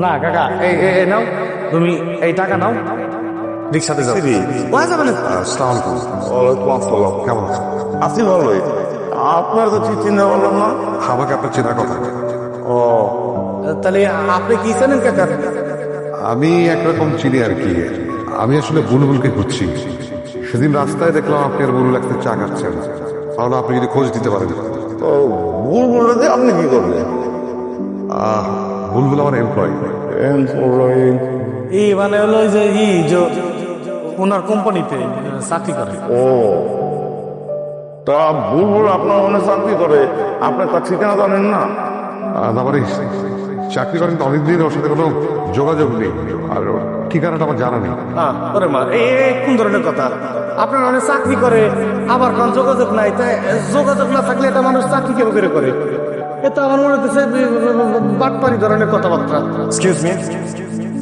না কাকা, এই এই নাও, তুমি এই টাকা নাও, রিক্সাতে যাও। যাবে না। ওয়ালাইকুম আসসালাম, কেমন আছেন? আছি ভালোই। আপনার তো ঠিক চিন্তা করলাম না। আমাকে আপনার চেনার কথা। ও, তাহলে আপনি কি জানেন কাকা? আমি একরকম চিনি আর কি। আমি আসলে বুলবুলকে খুঁজছি। সেদিন রাস্তায় দেখলাম আপনি আর বুলবুল একসাথে চা খাচ্ছেন। তাহলে আপনি যদি খোঁজ দিতে পারেন। তো বুলবুলটাতে আপনি কি করবেন? বুলবুল আমার এমপ্লয়ি। এই মানে হলো ওই যে ওনার কোম্পানিতে চাকরি করে। ও, তা বুলবুল আপনার মনে চাকরি করে, আপনার তার ঠিকানা জানেন না? তারপরে চাকরি করেন তো অনেকদিন, ওর সাথে কোনো যোগাযোগ নেই, আর ওর ঠিকানাটা আমার জানা নেই। ওরে মা, এই কোন ধরনের কথা? আপনার অনেক চাকরি করে, আবার কোন যোগাযোগ নাই? তাই যোগাযোগ না থাকলে এটা মানুষ চাকরি কেউ করে? এটা আমার মনে হচ্ছে বাটপারি ধরনের কথাবার্তা। এক্সকিউজ মি,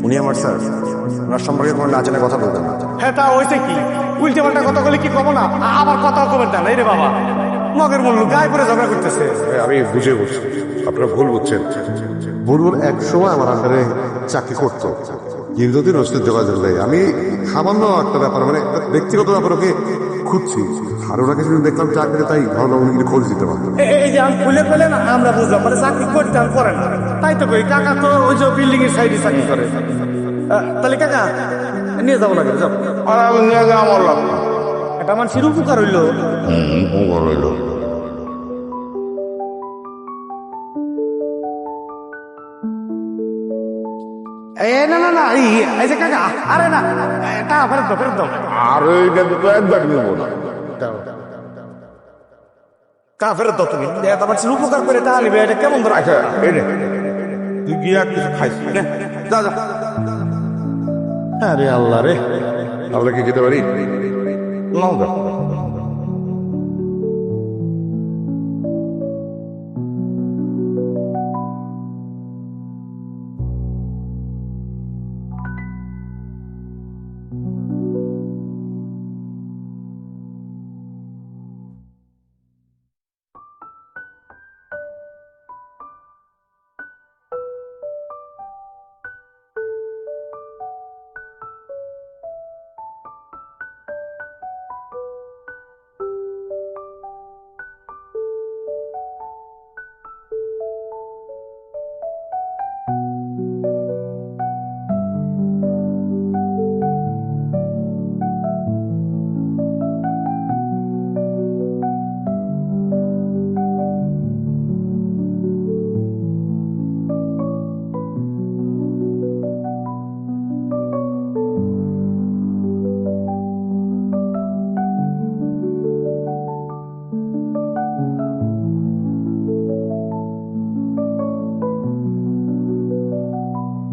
উনি আমার স্যার, ওনার সম্পর্কে কোনো না জানা কথা বলবেন না। হ্যাঁ, তা হয়েছে কি? উল্টে পাল্টা কথা বলে কি কব না? আবার কথা কবেন না রে বাবা, মগের মূল্য গায়ে পরে ঝগড়া করতেছে। আমি বুঝে বলছি, আপনারা ভুল বুঝছেন। বুলবুল এক সময় আমার আন্ডারে চাকরি করতো, দীর্ঘদিন ওর সাথে যোগাযোগ নেই। আমি সামান্য একটা ব্যাপার, মানে একটা ব্যক্তিগত ব্যাপার ওকে খুঁজছি, আর ওনাকে যদি দেখলাম চাকরি, তাই ভাবলাম উনি খোঁজ দিতে পারতাম। এই যে আমি খুলে পেলে না, আমরা বুঝলাম মানে চাকরি করতে আর করে না, তাই তো কই। কাকা তো ওই যে বিল্ডিং এর সাইডে চাকরি করে। তাহলে কাকা নিয়ে যাবো লাগে, যাও। আর আমি নিয়ে গেলে আমার লাভ না। এটা মানুষের উপকার হইলো। উপকার হইলো। না না না, এই যে কাকা, আরে না, টাকা ফেরত দাও, ফেরত দাও। আর ওইটা তো একবার নেবো না। টাকা ফেরত দাও তুমি। এটা মানুষের উপকার করে টাকা নিবে, এটা কেমন ধর? আচ্ছা, এই রে, তুই গিয়ে আর কিছু খাইস না। যা যা। আরে আল্লাহ রে, আমরা কি খেতে পারি? নাও দাও।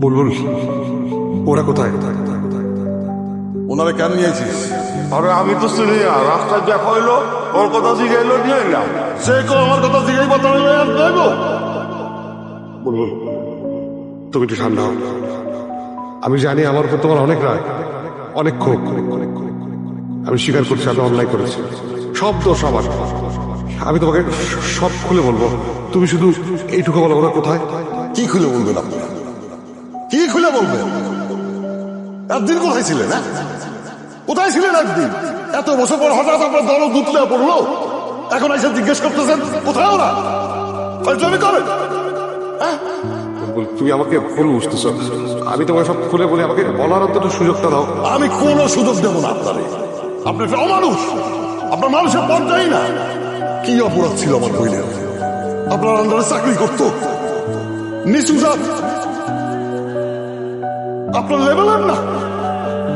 বুলবুল, ওরা কোথায়? ওনারা কেন নিয়েছিস? আরে আমি তো চিনি না, রাস্তায় দেখা হইলো, ওর কথা জিগাইলো, নিয়ে এলাম। সে কেউ আমার কথা জিজ্ঞেস কথা দেব। বুলবুল, তুমি একটু ঠান্ডা হও। আমি জানি আমার উপর তোমার অনেক রাগ, অনেক ক্ষোভ। আমি স্বীকার করছি আমি অন্যায় করেছি, সব দোষ আমার। আমি তোমাকে সব খুলে বলবো, তুমি শুধু এইটুকু বলো ওরা কোথায়। কি খুলে বলবেন আপনি? কি খুলে বলবেন? একদিন কোথায় ছিলেন? কোথায় ছিলেন একদিন? এত বছর পর হঠাৎ আপনার দল দুতলে পড়লো, এখন এসে জিজ্ঞেস করতেছেন কোথায় ওরা? জমি করেন? বুলবুল, তুমি আমাকে ভুল বুঝতেছ। আমি তোমাকে সব খুলে বলে, আমাকে বলার অন্তত সুযোগটা দাও। আমি কোনো সুযোগ দেবো না আপনারে। আপনি একটা অমানুষ, আপনার মানুষের পর্যায়ে না। কি অপরাধ ছিল আমার বইনের? আপনার আন্ডারে চাকরি করতো, নিচু জাত, আপনার লেভেলের না।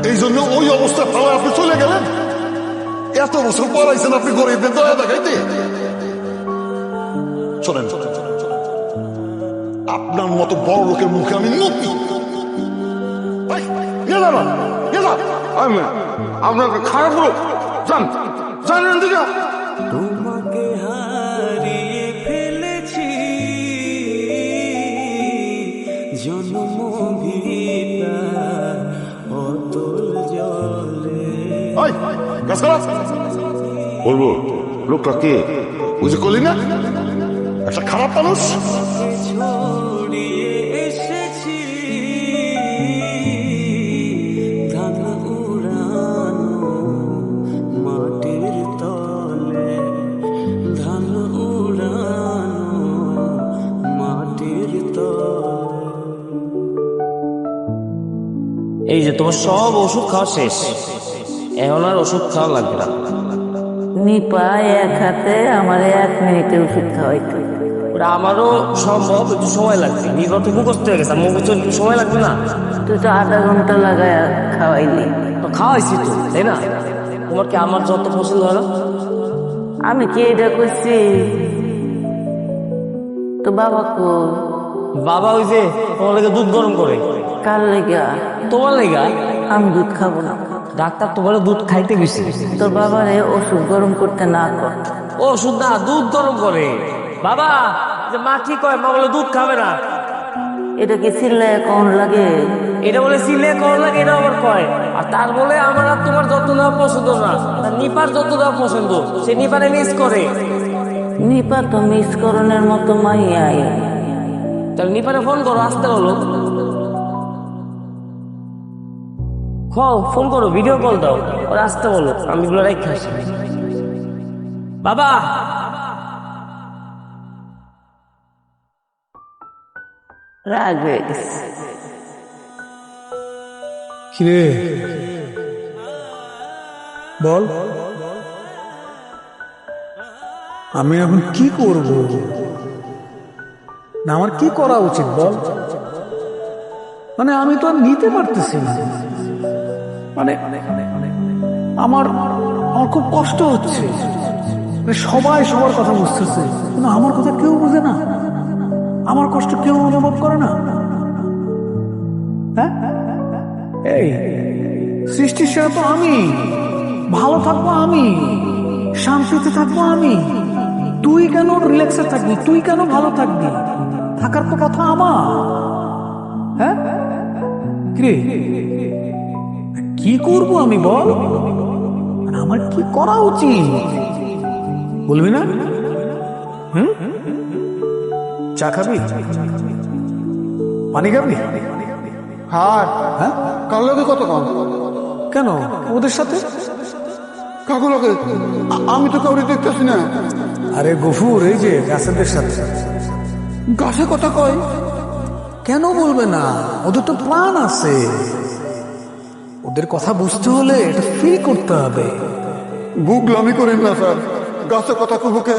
এই জন্য ওই অবস্থা ফেলায় আপনি চলে গেলেন। এত বছর পড়াইছেন আপনি গরিবদের দয়া দেখাইতে। শোনেন, আপনার মতো বড় লোকের মুখে আমি নতি। আপনার খারাপ লোক, জান জানেন দিকে। তোমাকে হারিয়ে ফেলেছি জন্মভিটা অতল জলে। বলবো লোকটা কে? ওই যে কলি না, একটা খারাপ মানুষ। ছড়িয়ে এসেছি তোমার সব ওষুধ খাওয়া শেষ, এখন আর ওষুধ খাওয়া লাগবে না। নিপা এক হাতে আমার 1 মিনিটে ওষুধ খাওয়াইতো। ওটা আমারও সম্ভব, একটু সময় লাগবে। নির্ভর তো মুখস্থ হয়ে গেছে, মুখস্থ একটু সময় লাগবে না। তুই তো আধা ঘন্টা লাগায় খাওয়াইলি। তো খাওয়াইছি তো, তাই না? তোমার কি আমার যত পছন্দ হয় না? আমি কি এটা করছি? তো বাবা কো বাবা ওই যে তোমার লেগে দুধ গরম করে। কার লেগা? তোমার লেগা? আমি দুধ খাবো না। ডাক্তার তোমার দুধ খাইতে গেছে। তোর বাবারে ওষুধ গরম করতে না কর। ও শুধু না, দুধ গরম করে। বাবা যে মা কি কয়, মা বলে দুধ খাবে না। এটা কি চিল্লায় কখন লাগে? এটা বলে সিলে কর লাগে, এটা আবার কয়। আর তার বলে আমার আর তোমার যত্ন নেওয়া পছন্দ না, তার নিপার যত্ন নেওয়া পছন্দ। সে নিপারে মিস করে। নিপা তো মিসকরণের মতো মাইয়াই। তাহলে নিপারে ফোন করো, আসতে বলো। ফোন করো, ভিডিও কল দাও, ওরা আসতে বলো, আমি এগুলো রেখে আসি। বাবা রাগ হয়ে গেছে। কিরে বল, আমি এখন কি করব? না আমার কি করা উচিত বল? মানে আমি তো আর নিতে পারতেছি না। মানে আমার আমার খুব কষ্ট হচ্ছে। মানে সবাই সবার কথা বুঝতেছে, কিন্তু আমার কথা কেউ বুঝে না। আমার কষ্ট কেউ অনুভব করে না। হ্যাঁ, এই সৃষ্টির সেরা তো আমি। ভালো থাকবো আমি, শান্তিতে থাকবো আমি। তুই কেন রিল্যাক্সে থাকবি? তুই কেন ভালো থাকবি? থাকার তো কথা আমার। হ্যাঁ কি কি করবো আমি বল? মানে আমার কি করা উচিত বলবি না? হুম, চা খাবি? পানি খাবি? হ্যাঁ, হ্যাঁ, কার লগে কত কম? কেন ওদের সাথে? কাকু লগে? আমি তো কাউরে দেখতেছি না। আরে গফুর, এই যে গাছেদের সাথে। গাছে কথা কয়? কেন বলবে না? ওদের তো প্ল্যান আছে। ওদের কথা বুঝতে হলে এটা ফিল করতে হবে। বুগলামি করেন না স্যার, গাছে কথা কবুকে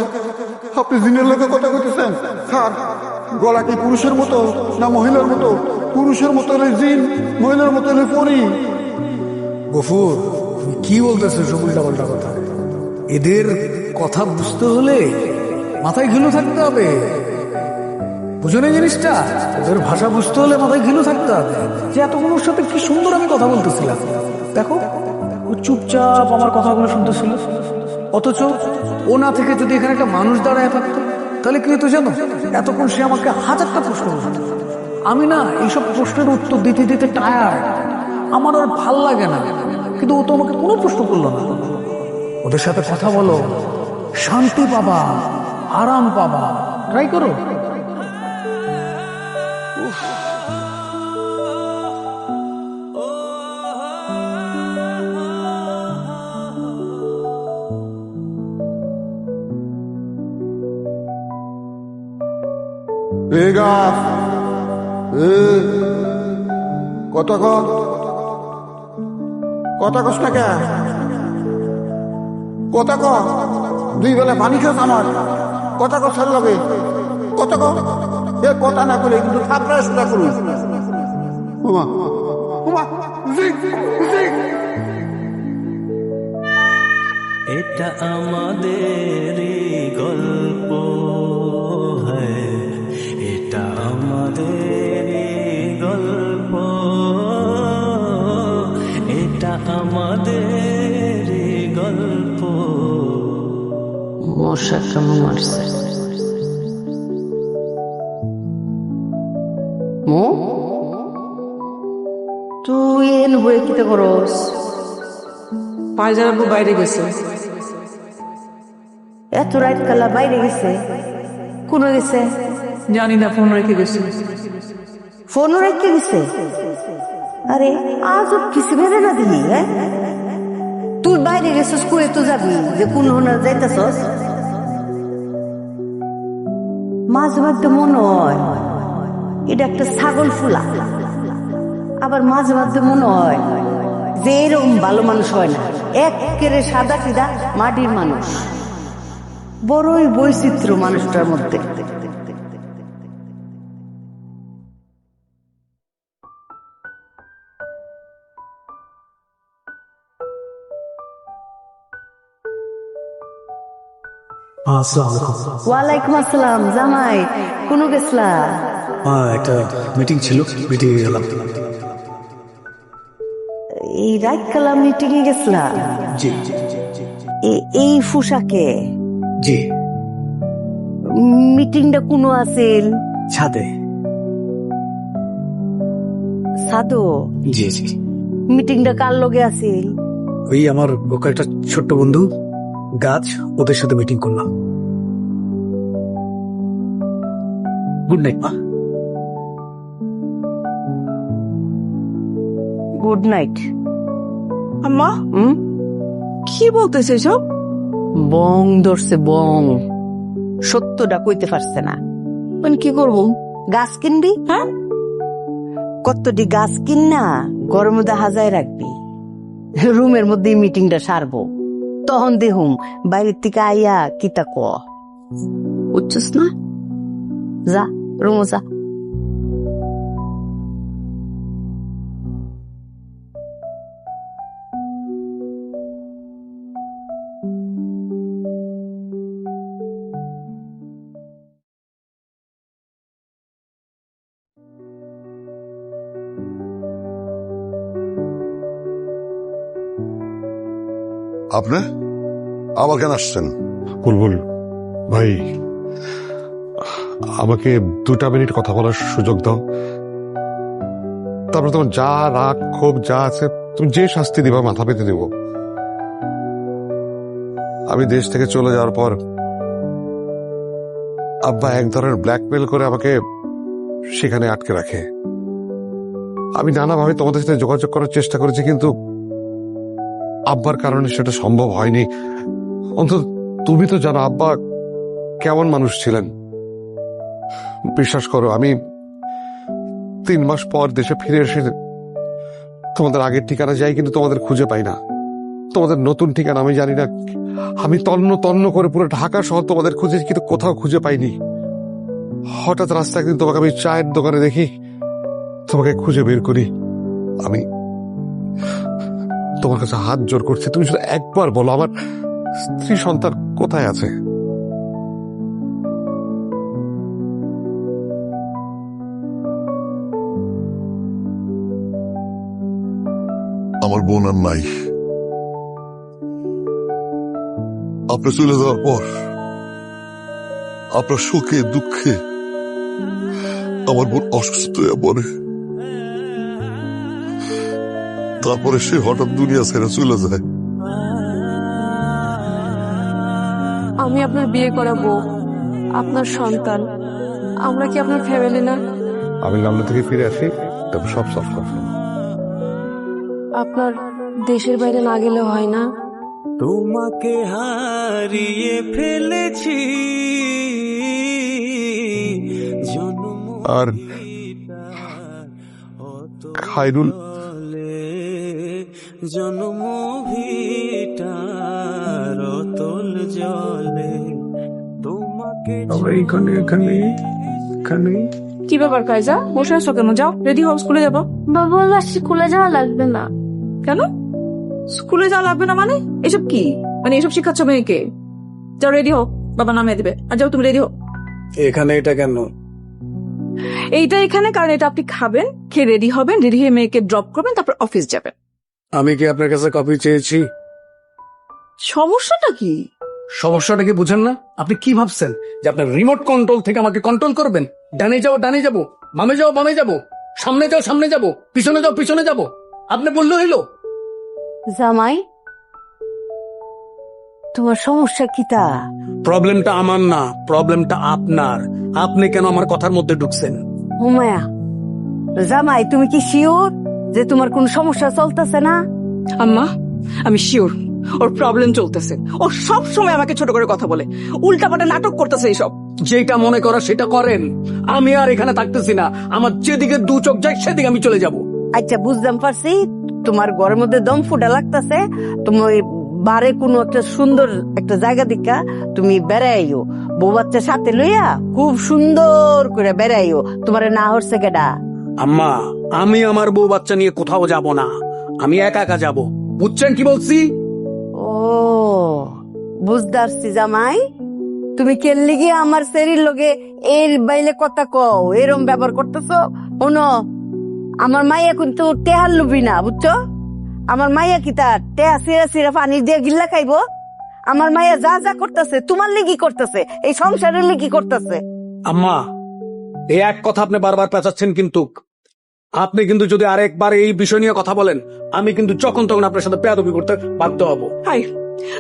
আপনি জিনের লোকে কথা কইতেছেন স্যার। গলা কি পুরুষের মতো না মহিলার মতো? পুরুষের মতো হলে জিন, মহিলার মতো হলে পরি। গফুর, তুমি কি বলতেছো সব উল্টাপাল্টা কথা? এদের কথা বুঝতে হলে মাথায় ঘিলু থাকতে হবে। বুঝো না জিনিসটা? ওদের ভাষা বুঝতে হলে মাথায় ঘিলু থাকতে হবে। যে এতগুলোর সাথে কি সুন্দর আমি কথা বলতেছিলাম, দেখো ও চুপচাপ আমার কথাগুলো শুনতেছিল। অথচ ও না থেকে যদি এখানে একটা মানুষ দাঁড়ায় থাকতো, তাহলে কি হতো জানো? এতক্ষণ সে আমাকে 1000টা প্রশ্ন করত। আমি না এইসব প্রশ্নের উত্তর দিতে দিতে টায়ার্ড, আমার আর ভাল লাগে না। কিন্তু ও তো আমাকে কোনো প্রশ্ন করলো না। ওদের সাথে কথা বলো, শান্তি পাবা, আরাম পাবা। ট্রাই করো। এ গাছ, কথা কথা কস না কে? কথা ক, 2 বেলা পানি খাস আমার। কথা কথার লগে কথা ক। এ কথা না করে কিন্তু থাপড়া সুদা করুন। ওমা ওমা, এটা আমাদের গল্প, হ্যাঁ এটা আমাদের গল্প, এটা আমাদের গল্প। মশা কেমন মারছে? মো তুই এন বয়ে কিতে করস? পায়জানাবু বাইরে গেছে। এত রাত কালা বাইরে গেছে? কোন গেছে? জানি না, ফোন রেখে গেছে। ফোন রেখে গেছে? আরে আজ কিছু ভেবে না দিলি? হ্যাঁ, তুই বাইরে গেছিস, কয়ে তো যাবি যে কোন হনার যাইতেছস? মাঝে মধ্যে মনে হয় এটা একটা ছাগল ফুলা। আবার মাঝে মাঝে মনে হয় যে এরকম ভালো মানুষ হয় না, একেবারে সাদা সিধা মাটির মানুষ। বড়ই বৈচিত্র্য মানুষটার মধ্যে। ওয়ালাইকুম আসসালাম। জামাই কোন গেছলা? একটা মিটিং ছিল, মিটিং গেলাম। এই রাত কালা মিটিং এ গেছলা? জি এই পোশাকে? জি। মিটিংটা কোনো আছিল? ছাদে। সাদো? জি জি। মিটিংটা কার লগে আছিল? ওই আমার একটা ছোট্ট বন্ধু গাছ, ওদের সাথে মিটিং করলাম। গুড নাইট মা। Good night. আম্মা কি বলতেছে সব? বং ধরছে বং, সত্যটা কইতে পারছে না। মানে কি করব? গাছ কিনবি? হ্যাঁ, কতটি গাছ কিন না ঘরের মধ্যে হাজায় রাখবি, রুমের মধ্যে মিটিংটা সারবো, তখন দেখুম বাইরের থেকে আইয়া কিতা ক। বুঝছস না? যা রুমো যা। আপনি আবার কেন আসছেন? বুলবুল ভাই, আমাকে 2 মিনিট কথা বলার সুযোগ দাও। তারপরে তোমার যা রাগ ক্ষোভ যা আছে তুমি যে শাস্তি দিবা মাথা পেতে দেব। আমি দেশ থেকে চলে যাওয়ার পর আব্বা এক ধরনের ব্ল্যাকমেল করে আমাকে সেখানে আটকে রাখে। আমি নানাভাবে তোমাদের সাথে যোগাযোগ করার চেষ্টা করেছি, কিন্তু আব্বার কারণে সেটা সম্ভব হয়নি। অন্তত তুমি তো জানো আব্বা কেমন মানুষ ছিলেন। বিশ্বাস করো, আমি 3 মাস পর দেশে ফিরে এসে তোমাদের আগের ঠিকানা যাই, কিন্তু তোমাদের খুঁজে পাই না। তোমাদের নতুন ঠিকানা আমি জানি না। আমি তন্ন তন্ন করে পুরো ঢাকা শহর তোমাদের খুঁজে, কিন্তু কোথাও খুঁজে পাইনি। হঠাৎ রাস্তা একদিন তোমাকে আমি চায়ের দোকানে দেখি, তোমাকে খুঁজে বের করি। আমি তোমার কাছে হাত জোর করছি, তুমি শুধু একবার বলো আমার স্ত্রী সন্তান কোথায় আছে? আমার বোন আর নাই। আপনি চলে যাওয়ার পর আপনার সুখে দুঃখে আমার বোন অসুস্থ হয়ে পড়ে। তারপরে সে হঠাৎ দুনিয়া ছেড়ে চলে যায়। আমি আপনার বিয়ে করাবো, আপনার সন্তান, আমরা কি আপনার ফ্যামিলি না? আমি লন্ডন থেকে ফিরে আসি, তবে সব সলভ করবো। আপনার দেশের বাইরে না গেলে হয় না? তোমাকে হারিয়ে ফেলেছি আর খায়রুল জন্মভিটার অতল জলে তোমাকে এখানে কি ব্যাপার কাইজা, বসে আছো কেন? যাও রেডি হও, স্কুলে যাবো। বাবা বললো স্কুলে যাওয়া লাগবে না। কেন স্কুলে যাওয়া লাগবে না? মানে এসব কি? মানে এসব শিখাচ্ছ মেয়েকে? যাও রেডি হও, বাবা নামিয়ে দিবে। আর যাও তুমি রেডি হও। এখানে এটা কেন? এইটা এখানে কারণ এটা আপনি খাবেন, খেয়ে রেডি হবেন, রেডি হয়ে মেয়েকে ড্রপ করবেন, তারপর অফিস যাবেন। আমি কি আপনার কাছে কপি চেয়েছি? সমস্যাটা কি? সমস্যাটা কি বুঝেন না? আপনি কি ভাবছেন যে আপনার রিমোট কন্ট্রোল থেকে আমাকে কন্ট্রোল করবেন? ডানে যাও ডানে যাবো, বামে যাও বামে যাবো, সামনে যাও সামনে যাবো, পিছনে যাও পিছনে যাবো, আপনি বললে হইলো? জামাই তোমার সমস্যা কিতা? প্রবলেমটা আমার না, প্রবলেমটা আপনার। আপনি কেন আমার কথার মধ্যে ঢুকছেন? হুমায়া জামাই, তুমি কি শিওর যে তোমার কোন সমস্যা চলতেছে না? আম্মা আমি শিওর ওর প্রবলেম চলতেছে। ও সব সময় আমাকে ছোট করে কথা বলে, উল্টাপাল্টা নাটক করতেছে। এইসব যেটা মনে করা সেটা করেন। আমি আর এখানে থাকতেছি না। আমার যেদিকে 2 চোখ যায় সেদিকে আমি চলে যাব। আচ্ছা বুঝলাম পারছি, তোমার ঘরের মধ্যে দম ফুটা লাগতেছে, তুমি ওই বারে কোনো একটা সুন্দর একটা জায়গা দেখা তুমি বেড়াইও, বউ বাচ্চা সাথে লইয়া খুব সুন্দর করে বেড়াইও। তোমার না হচ্ছে কেডা? আম্মা, আমি আমার বউ বাচ্চা নিয়ে কোথাও যাব না, আমি একা একা যাব। বুঝছেন কি বলছি? ও বুঝদারছি জামাই, তুমি কেললি গিয়ে আমার শরীর লগে এর বাইলে কথা কও, এরম ব্যবহার করতেছো। শোনো, আমার মাইয়া কিন্তু টেহার লুবি না, বুঝছো? আমার মাইয়া কি তার টেহা সিরা সিরা পানি দিয়ে গিল্লা খাইবো? আমার মাইয়া যা যা করতেছে তোমার লিগি করতেছে, এই সংসারের লিগি করতেছে। আম্মা, এই এক কথা আপনি বারবার পেঁচাচ্ছেন, কিন্তু আপনি কিন্তু যদি আরেকবার এই বিষয় নিয়ে কথা বলেন, আমি কিন্তু যখন তখন আপনার সাথে বেয়াদবি করতে বাধ্য হব। হাই,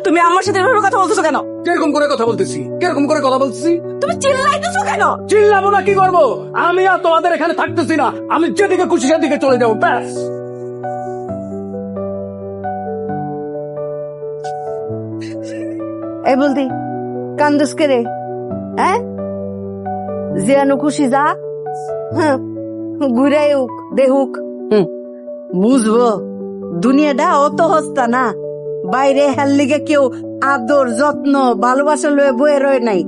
তুমি আমার সাথে এভাবে কথা বলতেছো কেন? কিরকম করে কথা বলতেছি? কিরকম করে কথা বলতেছি? তুমি চিল্লাইতেছো কেন? চিল্লাবো না কি করবো? আমি আর তোমাদের এখানে থাকতেছি না, আমি যেদিকে খুশি সেদিকে চলে যাবো, ব্যাস। এই বলদি কান্দুস কে রে? হ্যাঁ, জিয়ানো খুশি যা, হ্যাঁ ঘুরাই হোক দেহুক, বুঝবো দুনিয়াটা অত হস্তা না, বাইরে হেল লিগে কেউ আদর যত্ন ভালোবাসা লয়ে বয়ে রয়ে নাই।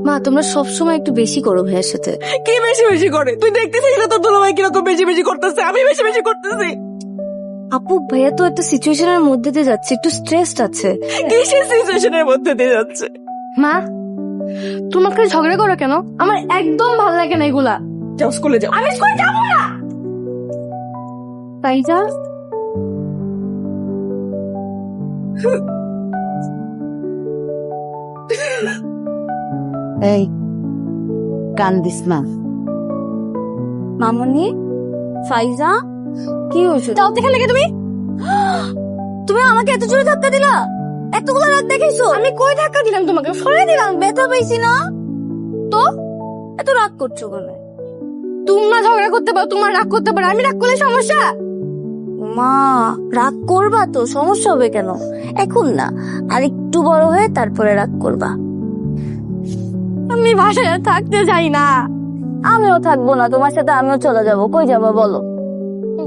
মা তোমরা সবসময় একটু বেশি করো ভাইয়ের সাথে। কি বেশি বেশি করে? তুই দেখতেছিস না তোর দুলাভাই কিরকম বেশি বেশি করতেছে? আমি বেশি বেশি করতেছি? আপু ভাইয়া তো একটা সিচুয়েশনের মধ্যে দিয়ে যাচ্ছে, একটু স্ট্রেসড আছে। কিসের সিচুয়েশনের মধ্যে দিয়ে যাচ্ছে? মা তোমাকে ঝগড়া করো কেন? আমার একদম ভালো লাগে না এগুলা। যাও স্কুলে যাও। আমি স্কুলে যাবো না। ফাইজা, এই কান্দিস না। মামনি, ফাইজা কি হয়েছে? তাও দেখে লেগে তুমি তুমি আমাকে এত জোরে ধাক্কা দিলা, এতগুলো রাত দেখাইছো। আমি কই ধাক্কা দিলাম তোমাকে? সরে দিলাম, ব্যথা পাইছি না তো। এত রাগ করছো কেন? তোমরা ঝগড়া করতে পারো, তোমার রাগ করতে পারো, আমি রাগ করলে সমস্যা? মা রাগ করবা তো, সমস্যা হবে কেন? এখন না, আর একটু বড় হয়ে তারপরে রাগ করবা। আমি বাসায় থাকতে চাই না। আমিও থাকবো না তোমার সাথে, আমিও চলে যাব। কই যাবো বলো?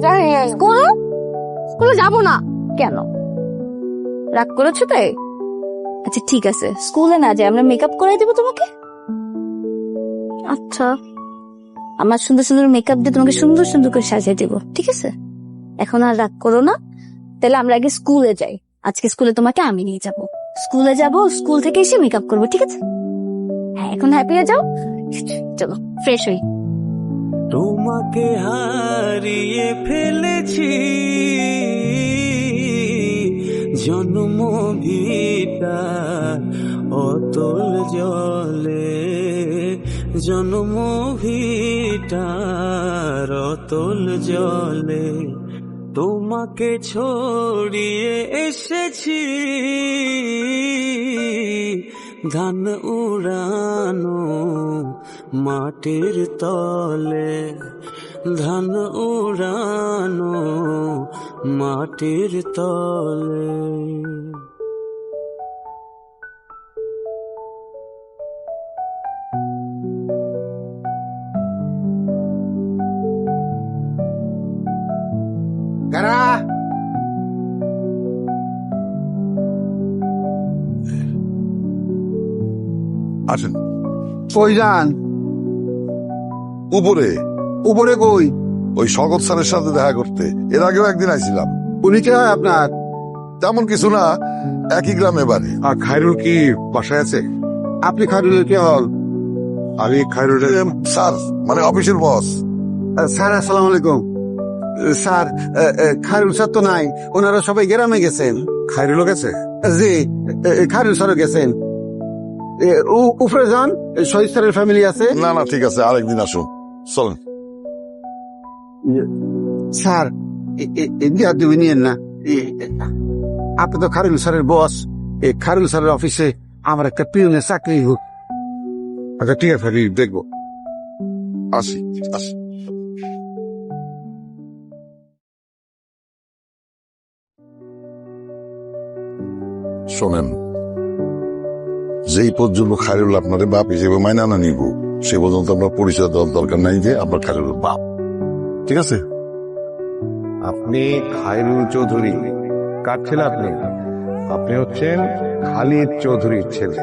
জানি না। স্কুলে যাবো না। কেন? রাগ করেছো তাই? আচ্ছা ঠিক আছে, স্কুলে না যাই, আমরা মেকআপ করে দেবো তোমাকে। আচ্ছা, আমার সুন্দর সুন্দর মেকআপ দিয়ে তোমাকে সুন্দর সুন্দর করে সাজিয়ে দেবো, ঠিক আছে? এখন আর রাগ করো না। তাহলে আমরা আগে স্কুলে যাই। আজকে স্কুলে তোমাকে আমি নিয়ে যাব। স্কুলে যাব, স্কুল থেকে এসে মেকআপ করবো, ঠিক আছে? হ্যাঁ, এখন হ্যাপি হয়ে যাও, চলো ফ্রেশ হই। তোমাকে হারিয়ে ফেলেছি, জন্ম ভিটা অতল জলে, জন্ম ভিটার অতল জলে, তোমাকে ছড়িয়ে এসেছি ধান উড়ানো মাটির তলে, ধান উড়ানো মাটির তলে। কারা আসেন। কই যান? উপরে। উপরে কই? ওই স্বগত স্যারের সাথে দেখা করতে। এর আগেও একদিন আইছিলাম। উনি কে হয় আপনার? তেমন কিছু না, একই গ্রামে বাড়ি। আর খায়রুল কি বাসায় আছে? আপনি খারুলের কে হল? আমি খায়রুলের স্যার, মানে অফিসের বস। স্যার আসসালামু আলাইকুম। স্যার, খারুল স্যার তো নাই, ওনারা সবাই গ্রামে গেছেন। খায়রুলও গেছে? জি, খারুল স্যারও গেছেন। উপরে যান, শহীদ স্যারের ফ্যামিলি আছে। না না, ঠিক আছে, আরেকদিন আসুন, চলেন। স্যার দিয়া তুমি নিয়েন না, আপনি তো খারুল স্যারের বস। এই খারুল স্যারের অফিসে আমার একটা পিয়নের চাকরি হোক। আচ্ছা ঠিক আছে, আমি দেখবো। আসি আসি। শোনেন, যেই পর্যন্ত খায়রুল আপনাদের বাপ হিসেবে মাইনা না নিব, সে পর্যন্ত আপনার পরিচয় দেওয়ার দরকার নাই যে আপনার খায়রুল বাপ, ঠিক আছে? আপনি খায়রুল চৌধুরী কার ছেলে? আপনি আপনি হচ্ছেন খালিদ চৌধুরীর ছেলে।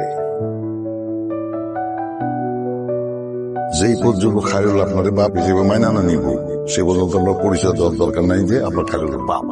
যেই পর্যন্ত খায়রুল আপনাদের বাপ হিসেবে মাইনা না নিব সে পর্যন্ত আমরা পরিচয় দেওয়ার দরকার নাই যে আপনার খায়রুলের বাপ।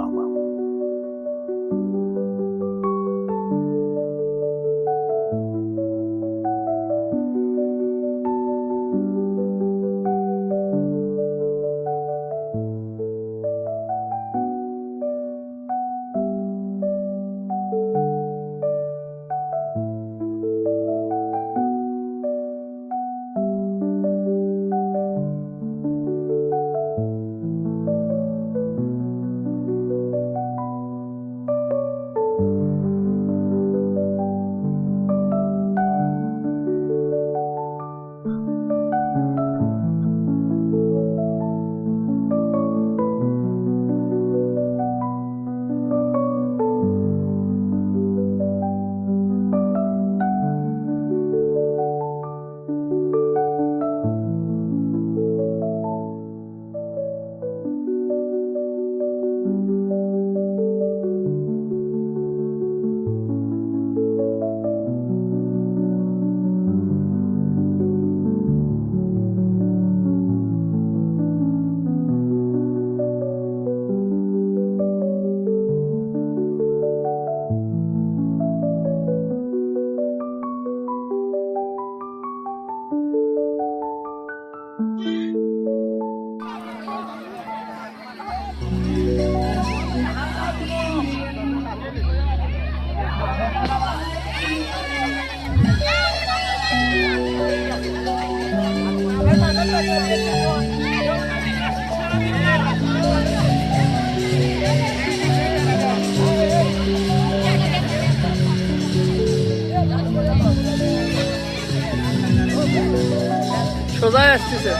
সোজাই আসতেছে।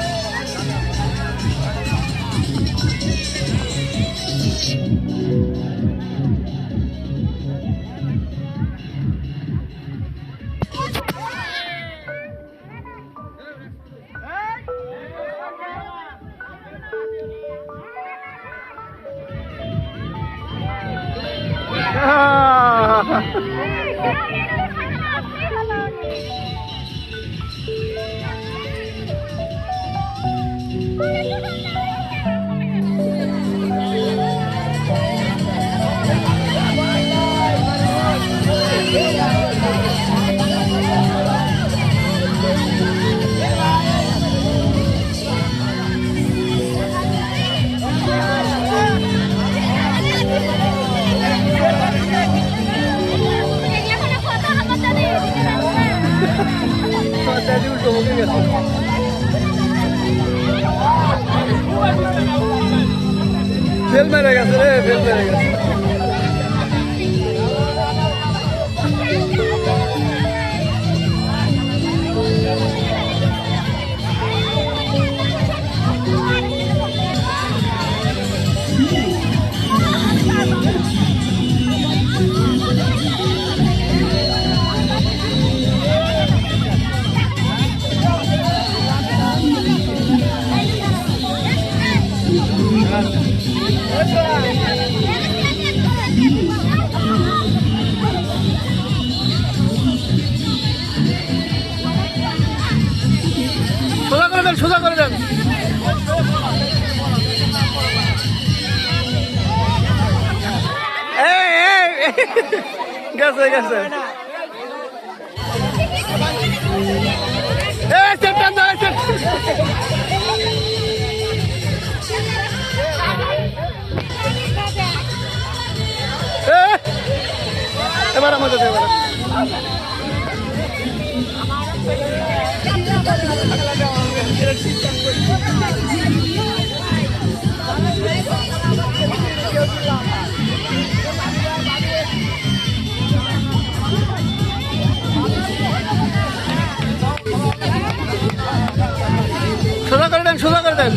ফেল মেরে গেছে রে, ফেল মেরে গেছে। সোজা করে দেন, সোজা করে দেন। গেছে গেছে। এবার আমাদের এবার সোজা করে দেন, সোজা করে দেন।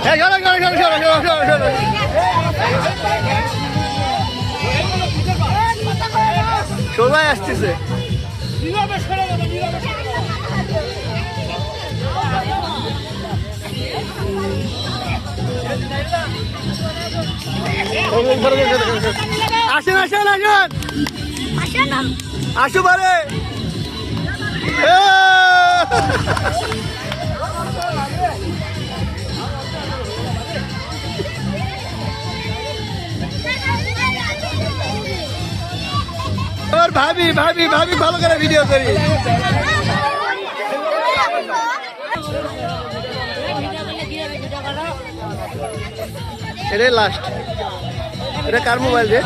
Hey, আসতেছে আসেন আসেন আসেন আসো বারে আমার ভাবি ভাবি ভাবি ভালো করে ভিডিও করি এটাই লাস্ট এটা কার মোবাইল রে